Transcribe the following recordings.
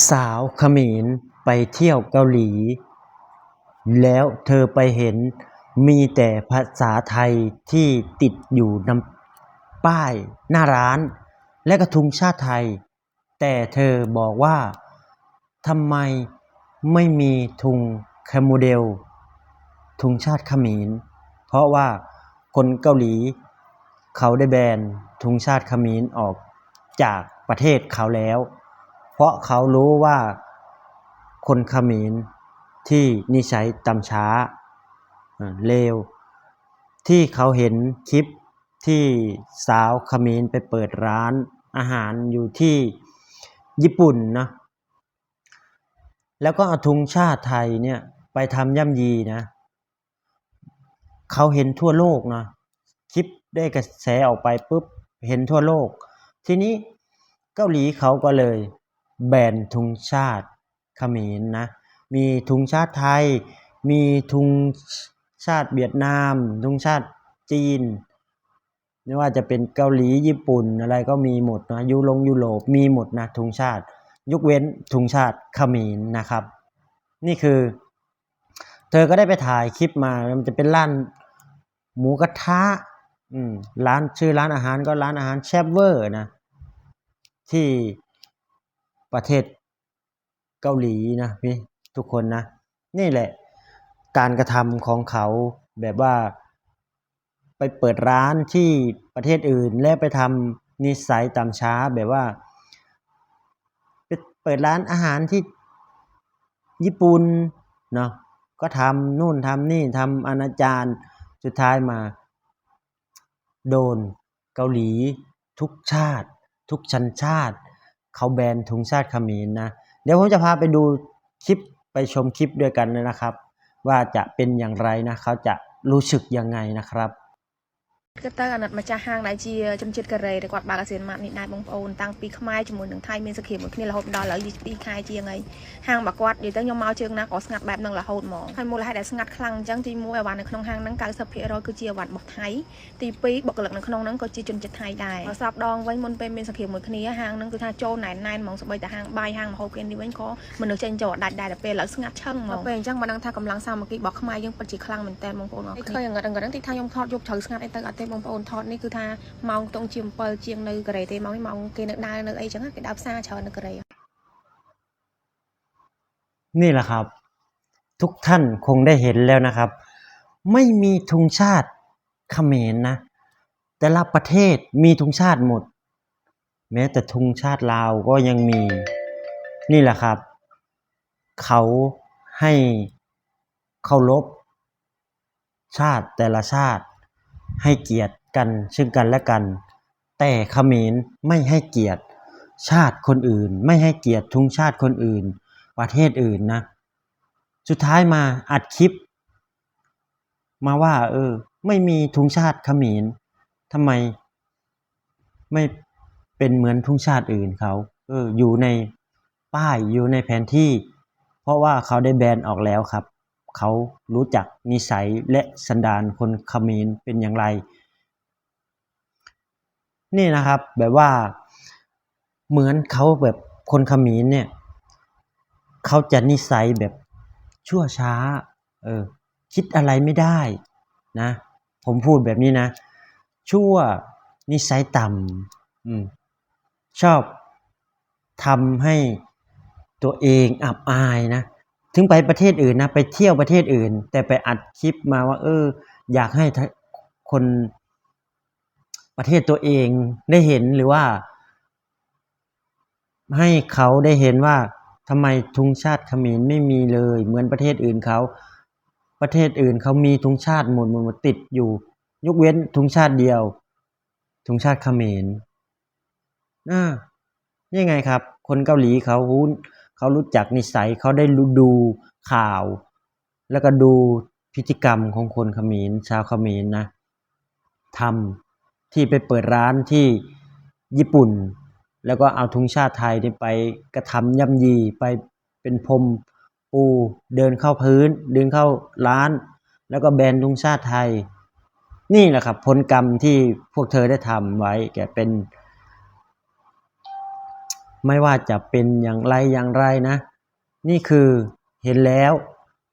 สาวเขมรไปเที่ยวเกาหลี แล้วเธอไปเห็นมีแต่ภาษาไทยที่ติดอยู่นำป้ายหน้าร้านและกระธงชาติไทย แต่เธอบอกว่าทำไมไม่มีธงแคมโมเดลธงชาติเขมรเพราะว่าคนเกาหลีเขาได้แบนธงชาติเขมรออกจากประเทศเขาแล้วเพราะเขารู้ว่าคนเขมรที่นิสัยต่ำช้าเลวที่เขาเห็นคลิปที่สาวเขมรไปเปิดร้านอาหารอยู่ที่ญี่ปุ่นนะแล้วก็เอาธงชาติไทยเนี่ยไปทำย่ำยีนะเขาเห็นทั่วโลกนะคลิปได้กระแสออกไปปุ๊บเห็นทั่วโลกทีนี้เกาหลีเขาก็เลยแบนธงชาติเขมรนะมีธงชาติไทยมีธงชาติเวียดนามธงชาติจีนไม่ว่าจะเป็นเกาหลีญี่ปุ่นอะไรก็มีหมดนะยุโรปมีหมดนะธงชาติยกเว้นธงชาติเขมรนะครับนี่คือเธอก็ได้ไปถ่ายคลิปมามันจะเป็นร้านหมูกระทะร้านชื่อร้านอาหารก็ร้านอาหารแชฟเวอร์นะที่ประเทศเกาหลีนะพี่ทุกคนนะนี่แหละการกระทำของเขาแบบว่าไปเปิดร้านที่ประเทศอื่นและไปทำนิสัยต่ำช้าแบบว่าไปเปิดร้านอาหารที่ญี่ปุ่นเนาะก็ทำนู่นทำนี่ทำอนาจารสุดท้ายมาโดนเกาหลีทุกชาติทุกชนชาติเขาแบนธงชาติเขมรนะเดี๋ยวผมจะพาไปดูคลิปไปชมคลิปด้วยกันนะครับว่าจะเป็นอย่างไรนะเขาจะรู้สึกยังไงนะครับก็ตั้งอันนั้นมาจากห้างไนจีจำจิตกระเรยแต่กอดบากเสียนมาในนายบงโอนตั้งปีขมายจมูกหนึ่งไทยมีสกีเหมือนนี่เราหดดอแล้วปีคายจียังไงห้างบากวัดอยู่ตั้งยมเมาเชิงนักออกสงัดแบบนึงละหดมองให้มูลให้ได้สงัดคลังจังจีมูไอวันในขนมห้างนั้นการสับเพเราคือจีวันบอกไทยตีปีบอกหลักในขนมนั้นก็จีจนจะไทยได้สอบดองไว้มันเป็นมีสกีเหมือนนี้ห้างนั้นคือท่าโจไหนนายมองสบายแต่ห้างใบห้างมาโฮเกนดีเว้นก็มันเดือดเจนจอดได้แต่เป็นแล้วสงัดช่างมองเป็นจังมานั่งท่ากำลังสร้างเมื่อกี้บอกขมายยังปฏิคลังเหมือนแต่มองโอนเคยอย่างเงี้ยตั้งที่ท่ายมทอดยกเฉยสงัดไอเตอร์อัตเต้มองโอนทอดนี่คือท่ามองตรงเชียมเปิลเชียงในกระไรเตมองไม่มองเกณฑ์ได้ในไอ้จังก็ดับซาเชิญในกระไรนี่แหละครับทุกท่านคงได้เห็นแล้วนะครับไม่มีธงชาติเขมรนะแต่ละประเทศมีธงชาติหมดแม้แต่ธงชาติลาวก็ยังมีนี่แหละครับเขาให้เคารพชาติแต่ละชาติให้เกียรติกันซึ่งกันและกันแต่เขมรไม่ให้เกียรติชาติคนอื่นไม่ให้เกียรติธงชาติคนอื่นประเทศอื่นนะสุดท้ายมาอัดคลิปมาว่าไม่มีธงชาติเขมรทำไมไม่เป็นเหมือนธงชาติอื่นเขาอยู่ในป้ายอยู่ในแผนที่เพราะว่าเขาได้แบนออกแล้วครับเขารู้จักนิสัยและสันดานคนเขมรเป็นอย่างไรนี่นะครับแบบว่าเหมือนเขาแบบคนเขมรเนี่ยเขาจะนิสัยแบบชั่วช้าคิดอะไรไม่ได้นะผมพูดแบบนี้นะชั่วนิสัยต่ำชอบทำให้ตัวเองอับอายนะถึงไปประเทศอื่นนะไปเที่ยวประเทศอื่นแต่ไปอัดคลิปมาว่าอยากให้คนประเทศตัวเองได้เห็นหรือว่าให้เขาได้เห็นว่าทำไมธงชาติเขมรไม่มีเลยเหมือนประเทศอื่นเขาประเทศอื่นเขามีธงชาติหมดติดอยู่ยกเว้นธงชาติเดียวธงชาติเขมรยังไงครับคนเกาหลีเขารู้จักนิสัยเขาได้ดูข่าวแล้วก็ดูพฤติกรรมของคนเขมรชาวเขมรนะทำที่ไปเปิดร้านที่ญี่ปุ่นแล้วก็เอาธงชาติไทยไปกระทำย่ำยีไปเป็นพรมปูเดินเข้าพื้นเดินเข้าร้านแล้วก็แบนธงชาติไทยนี่แหละครับผลกรรมที่พวกเธอได้ทำไว้แกเป็น ไม่ว่าจะเป็นอย่างไรนะนี่คือเห็นแล้ว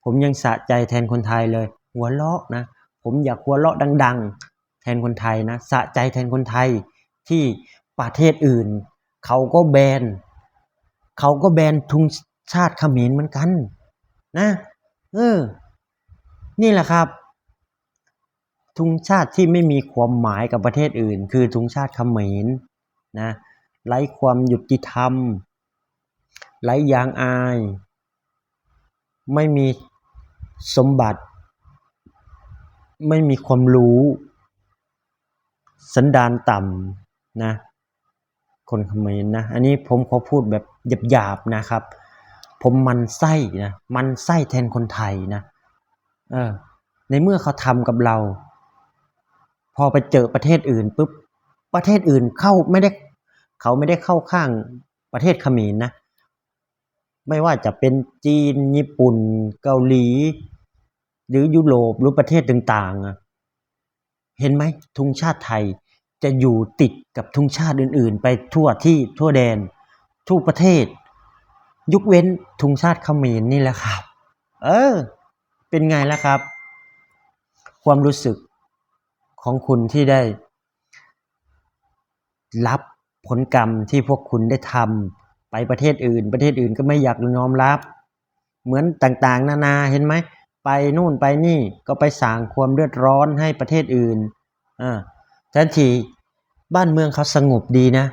ผมยังสะใจแทนคนไทยเลยหัวเราะนะผมอยากหัวเราะดังๆแทนคนไทยนะสะใจแทนคนไทยที่ประเทศอื่นเขาก็แบนธงชาติเขมรเหมือนกันนะนี่แหละครับธงชาติที่ไม่มีความหมายกับประเทศอื่นคือธงชาติเขมรนะไร้ความยุติธรรมไร้ยางอายไม่มีสมบัติไม่มีความรู้สันดานต่ำนะคนเขมรนะอันนี้ผมขอพูดแบบหยาบๆนะครับผมมันไส้นะมันไส้แทนคนไทยนะในเมื่อเขาทำกับเราพอไปเจอประเทศอื่นปุ๊บประเทศอื่นเขาไม่ได้เข้าข้างประเทศเขมรนะไม่ว่าจะเป็นจีนญี่ปุ่นเกาหลีหรือยุโรปหรือประเทศต่างๆเห็นไหมธงชาติไทยจะอยู่ติดกับธงชาติอื่นๆไปทั่วแดนทั่วประเทศยกเว้นธงชาติเขมรนี่แหละครับเป็นไงล่ะครับความรู้สึกของคุณที่ได้รับผลกรรมที่พวกคุณได้ทำไปประเทศอื่นก็ไม่อยากยอมรับเหมือนต่างๆนานาเห็นไหมไปนู่นไปนี่ก็ไปสร้างความเดือดร้อนให้ประเทศอื่นแทนที่บ้านเมืองเขาสงบดีนะ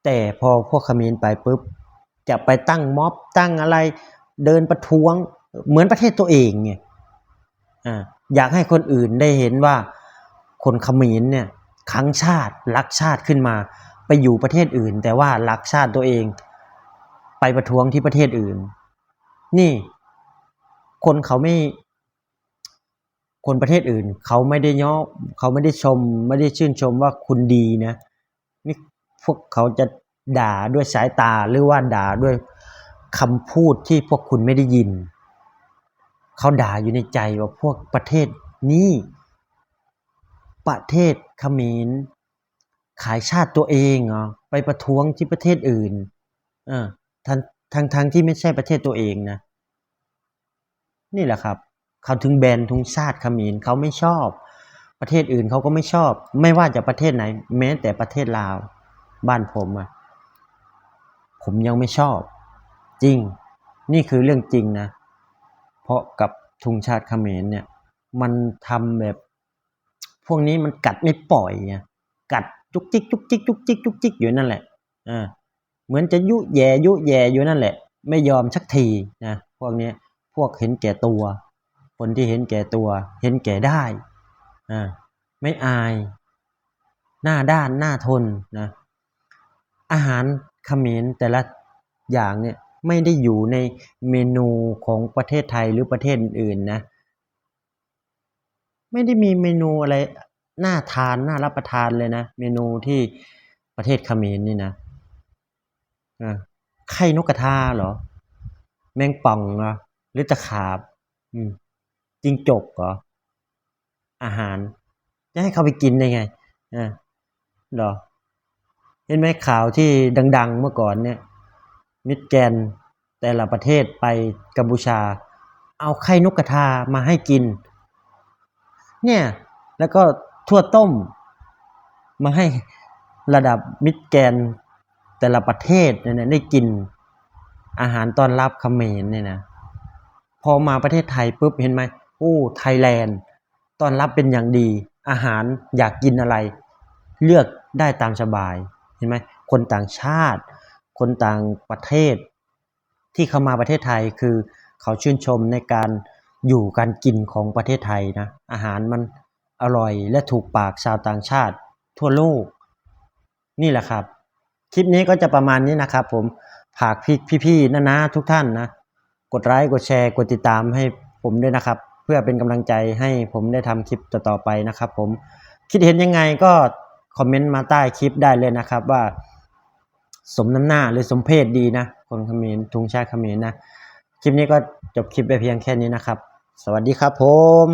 แต่พอพวกเขมรไปปุ๊บจะไปตั้งม็อบตั้งอะไรเดินประท้วงเหมือนประเทศตัวเองไงอยากให้คนอื่นได้เห็นว่าคนเขมรเนี่ยรั้งชาติรักชาติขึ้นมาไปอยู่ประเทศอื่นแต่ว่ารักชาติตัวเองไปประท้วงที่ประเทศอื่นนี่คนประเทศอื่นเขาไม่ได้เขาไม่ได้ไม่ได้ชื่นชมว่าคุณดีนะนี่พวกเขาจะด่าด้วยสายตาหรือว่าด่าด้วยคำพูดที่พวกคุณไม่ได้ยินเขาด่าอยู่ในใจว่าพวกประเทศนี้ประเทศเขมรขายชาติตัวเองเหรอไปประท้วงที่ประเทศอื่นทั้งที่ไม่ใช่ประเทศตัวเองนะนี่แหละครับเขาถึงแบนธงชาติเขมรเขาไม่ชอบประเทศอื่นเขาก็ไม่ชอบไม่ว่าจะประเทศไหนแม้แต่ประเทศลาวบ้านผมยังไม่ชอบจริงนี่คือเรื่องจริงนะเพราะกับธงชาติเขมรเนี่ยมันทำแบบพวกนี้มันกัดไม่ปล่อยไงกัดจุกจิกอยู่นั่นแหละเหมือนจะยุแย่อยู่นั่นแหละไม่ยอมสักทีนะพวกนี้พวกเห็นแก่ตัวคนที่เห็นแก่ตัวเห็นแก่ได้ไม่อายหน้าด้านหน้าทนนะอาหารเขมรแต่ละอย่างเนี่ยไม่ได้อยู่ในเมนูของประเทศไทยหรือประเทศอื่นนะไม่ได้มีเมนูอะไรน่าทานน่ารับประทานเลยนะเมนูที่ประเทศเขมรนี่นะไข่นกกระทาเหรอแมงป่องเหรอหรือตะขาบจิ้งจกเหรออาหารจะให้เขาไปกินได้ไงเหรอเห็นไหมข่าวที่ดังๆเมื่อก่อนเนี่ยมิสแกรนด์แต่ละประเทศไปกัมพูชาเอาไข่นกกระทามาให้กินเนี่ยแล้วก็ถั่วต้มมาให้ระดับมิสแกรนด์แต่ละประเทศเนี่ยได้กินอาหารต้อนรับเขมรเนี่ยนะพอมาประเทศไทยปุ๊บเห็นไหมโอ้ไทยแลนด์ต้อนรับเป็นอย่างดีอาหารอยากกินอะไรเลือกได้ตามสบายเห็นไหมคนต่างชาติคนต่างประเทศที่เข้ามาประเทศไทยคือเขาชื่นชมในการอยู่การกินของประเทศไทยนะอาหารมันอร่อยและถูกปากชาวต่างชาติทั่วโลกนี่แหละครับคลิปนี้ก็จะประมาณนี้นะครับผมฝากพี่ๆนะทุกท่านนะกดไลค์กดแชร์กดติดตามให้ผมด้วยนะครับเพื่อเป็นกำลังใจให้ผมได้ทำคลิปต่อๆไปนะครับผมคิดเห็นยังไงก็คอมเมนต์มาใต้คลิปได้เลยนะครับว่าสมน้ำหน้าหรือสมเพศดีนะคนเขมรธงชาติเขมรนะคลิปนี้ก็จบคลิปไปเพียงแค่นี้นะครับสวัสดีครับผม